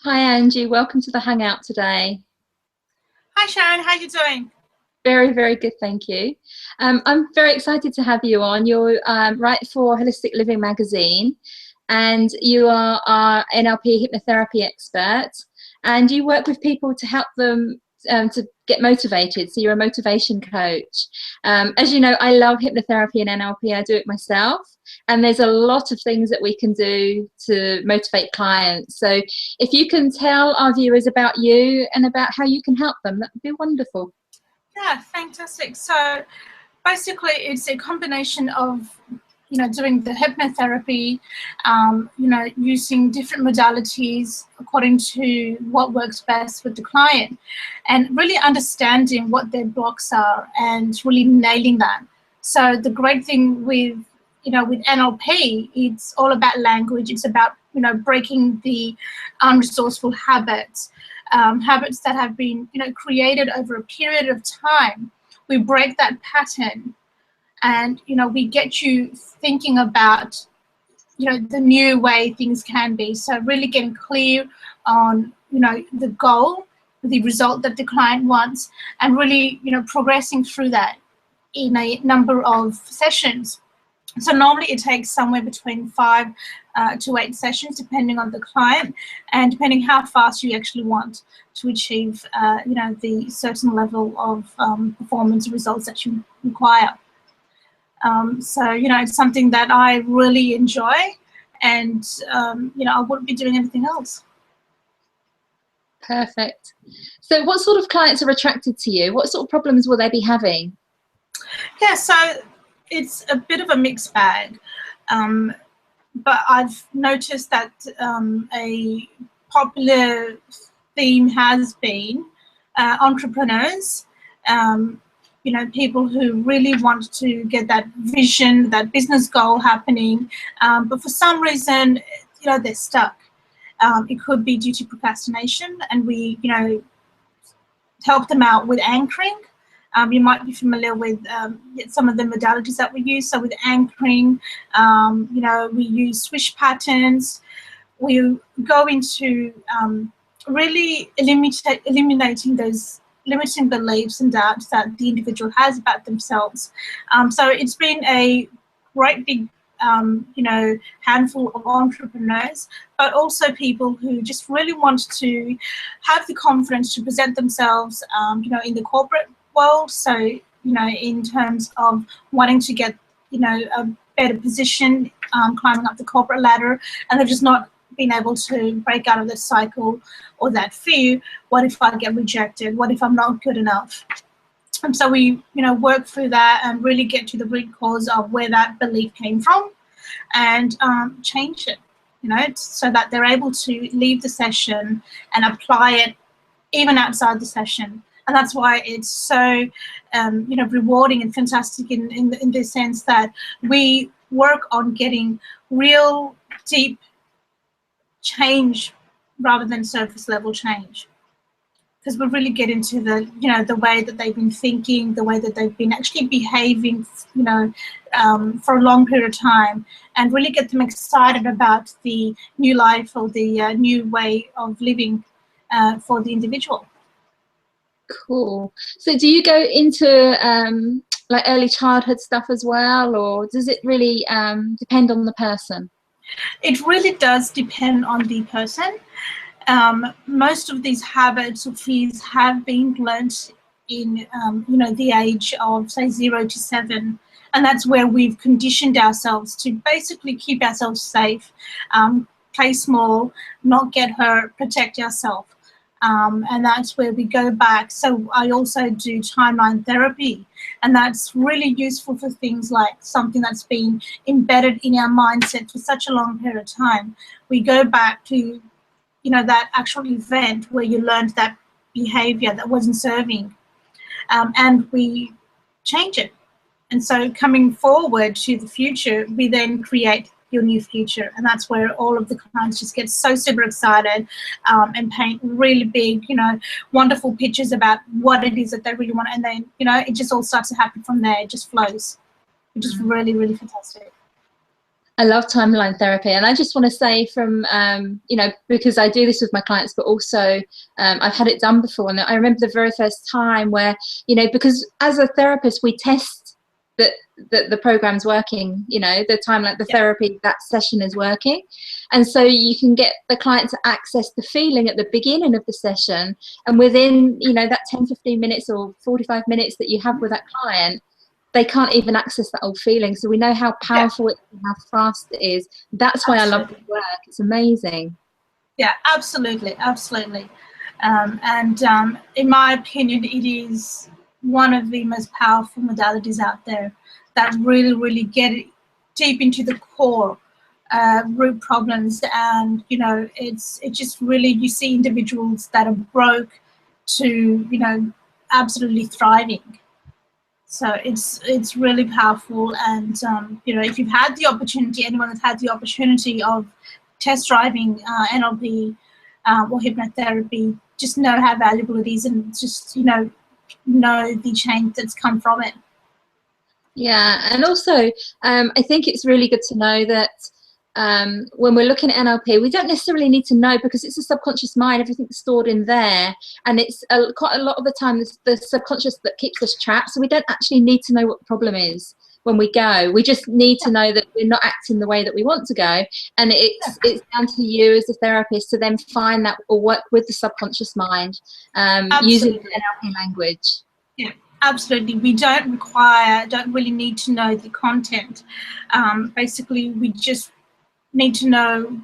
Hi Angie, welcome to the Hangout today. Hi Sharon, how are you doing? Very, very good, thank you. I'm very excited to have you on. You're write for Holistic Living magazine, and you are our NLP hypnotherapy expert, and you work with people to help them to get motivated. So you're a motivation coach. As you know, I love hypnotherapy and NLP. I do it myself, and there's a lot of things that we can do to motivate clients. So if you can tell our viewers about you and about how you can help them, that would be wonderful. Yeah, fantastic. So basically it's a combination of, doing the hypnotherapy, using different modalities according to what works best with the client and really understanding what their blocks are and really nailing that. So the great thing with NLP, it's all about language. It's about, breaking the unresourceful habits, habits that have been, created over a period of time. We break that pattern and, we get you thinking about, the new way things can be. So really getting clear on, the goal, the result that the client wants, and really, progressing through that in a number of sessions. So normally it takes somewhere between 5 to 8 sessions, depending on the client and depending how fast you actually want to achieve, the certain level of performance results that you require. So, it's something that I really enjoy, and, I wouldn't be doing anything else. Perfect. So what sort of clients are attracted to you? What sort of problems will they be having? Yeah, so it's a bit of a mixed bag. But I've noticed that a popular theme has been entrepreneurs, people who really want to get that vision, that business goal happening, but for some reason, they're stuck. It could be due to procrastination, and we, help them out with anchoring. You might be familiar with some of the modalities that we use. So with anchoring, we use swish patterns. We go into really eliminating those limiting beliefs and doubts that the individual has about themselves. So it's been a great big handful of entrepreneurs, but also people who just really want to have the confidence to present themselves, in the corporate world. So, in terms of wanting to get, a better position, climbing up the corporate ladder, and they've just not been able to break out of the cycle or that fear. What if I get rejected? What if I'm not good enough? And so we, work through that and really get to the root cause of where that belief came from, and change it, so that they're able to leave the session and apply it even outside the session. And that's why it's so, rewarding and fantastic in the sense that we work on getting real deep change rather than surface level change. Because we really get into the, the way that they've been thinking, the way that they've been actually behaving, for a long period of time, and really get them excited about the new life or the new way of living for the individual. Cool. So do you go into like early childhood stuff as well, or does it really depend on the person? It really does depend on the person. Most of these habits or fears have been learnt in, the age of, say, 0 to 7. And that's where we've conditioned ourselves to basically keep ourselves safe, play small, not get hurt, protect ourselves. And that's where we go back. So I also do timeline therapy, and that's really useful for things like something that's been embedded in our mindset for such a long period of time. We go back to, that actual event where you learned that behavior that wasn't serving, and we change it. And so coming forward to the future, we then create your new future. And that's where all of the clients just get so super excited, and paint really big, wonderful pictures about what it is that they really want. And then, it just all starts to happen from there. It just flows, which is really, really fantastic. I love timeline therapy, and I just want to say from you know, because I do this with my clients, but also I've had it done before, and I remember the very first time where, you know, because as a therapist we test that the program's working, you know, the timeline, the therapy, that session is working, and so you can get the client to access the feeling at the beginning of the session, and within, you know, that 10-15 minutes or 45 minutes that you have with that client, they can't even access that old feeling. So we know how powerful it is and how fast it is. That's why I love the work. It's amazing. Yeah, absolutely, absolutely. In my opinion, it is one of the most powerful modalities out there that really, really get deep into the core root problems. And, you know, it's just really, you see individuals that are broke to, you know, absolutely thriving. So it's really powerful, and you know, if you've had the opportunity, anyone that's had the opportunity of test driving NLP or hypnotherapy, just know how valuable it is, and just, you know the change that's come from it. Yeah, and also I think it's really good to know that when we're looking at NLP, we don't necessarily need to know, because it's a subconscious mind, everything's stored in there, and it's quite a lot of the time the subconscious that keeps us trapped, so we don't actually need to know what the problem is when we go. We just need to know that we're not acting the way that we want to go, and it's down to you as a therapist to then find that, or work with the subconscious mind using NLP language. Yeah, absolutely. We don't really need to know the content. Basically, we just need to know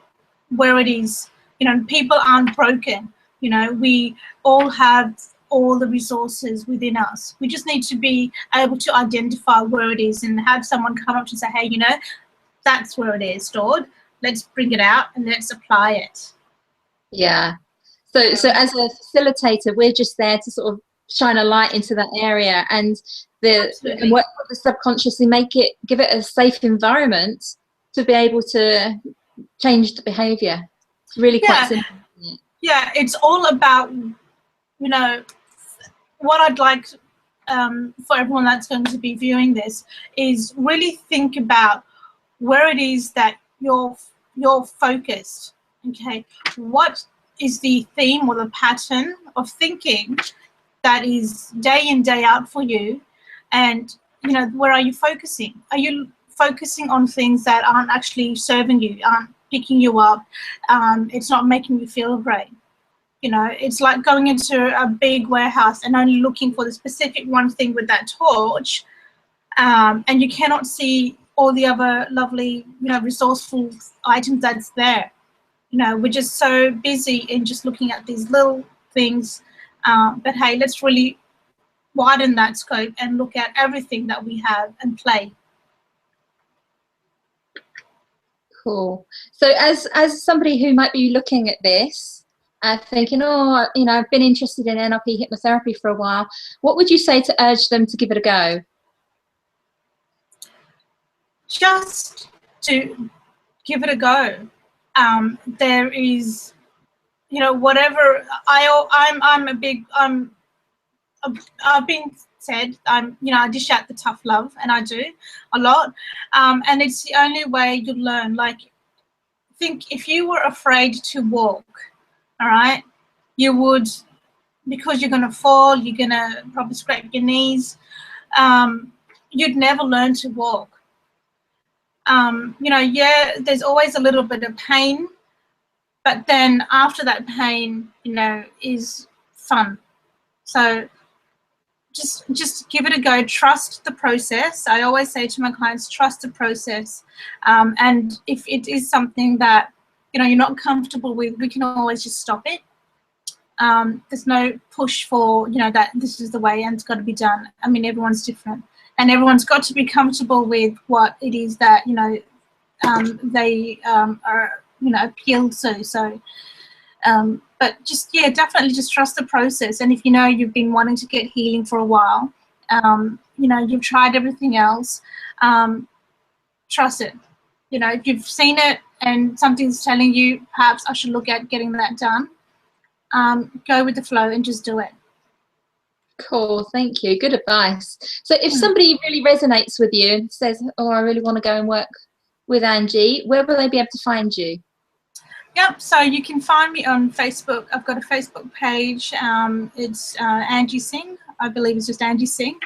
where it is. You know, people aren't broken. You know, we all have all the resources within us. We just need to be able to identify where it is and have someone come up to say, hey, you know, that's where it is stored. Let's bring it out and let's apply it. Yeah. So as a facilitator, we're just there to sort of shine a light into that area, and and work with the subconscious and give it a safe environment to be able to change the behavior. It's really quite simple. Yeah, it's all about, you know, what I'd like for everyone that's going to be viewing this is really think about where it is that you're focused. Okay, what is the theme or the pattern of thinking that is day in, day out for you? And, you know, where are you focusing? Are you focusing on things that aren't actually serving you, aren't picking you up? It's not making you feel great. You know, it's like going into a big warehouse and only looking for the specific one thing with that torch, and you cannot see all the other lovely, you know, resourceful items that's there. You know, we're just so busy in just looking at these little things. But hey, let's really widen that scope and look at everything that we have and play. Cool. So as somebody who might be looking at this, thinking, oh, you know, I've been interested in NLP hypnotherapy for a while, what would you say to urge them to give it a go? Just to give it a go. There is, you know, whatever. I've been said, you know, I dish out the tough love, and I do a lot, and it's the only way you learn. Like, think if you were afraid to walk, all right, you would, because you're going to fall, you're going to probably scrape your knees, you'd never learn to walk. You know, yeah, there's always a little bit of pain, but then after that pain, you know, is fun. So just give it a go. Trust the process. I always say to my clients, trust the process. And if it is something that, you know, you're not comfortable with, we can always just stop it. There's no push for, you know, that this is the way and it's got to be done. I mean, everyone's different, and everyone's got to be comfortable with what it is that, you know, they are, you know, appeal to. So, but just, yeah, definitely just trust the process. And if you know you've been wanting to get healing for a while, you know, you've tried everything else, trust it. You know, if you've seen it and something's telling you perhaps I should look at getting that done, go with the flow and just do it. Cool, thank you. Good advice. So if somebody really resonates with you and says, oh, I really want to go and work with Angie, where will they be able to find you? Yep, so you can find me on Facebook. I've got a Facebook page. It's Angie Singh. I believe it's just Angie Singh.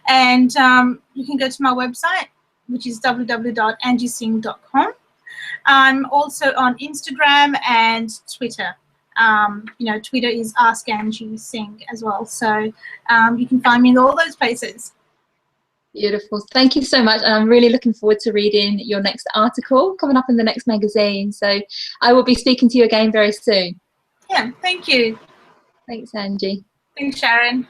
And you can go to my website, which is www.angiesingh.com. I'm also on Instagram and Twitter. Twitter is Ask Angie Singh as well. So you can find me in all those places. Beautiful. Thank you so much. And I'm really looking forward to reading your next article coming up in the next magazine. So I will be speaking to you again very soon. Yeah, thank you. Thanks, Angie. Thanks, Sharon.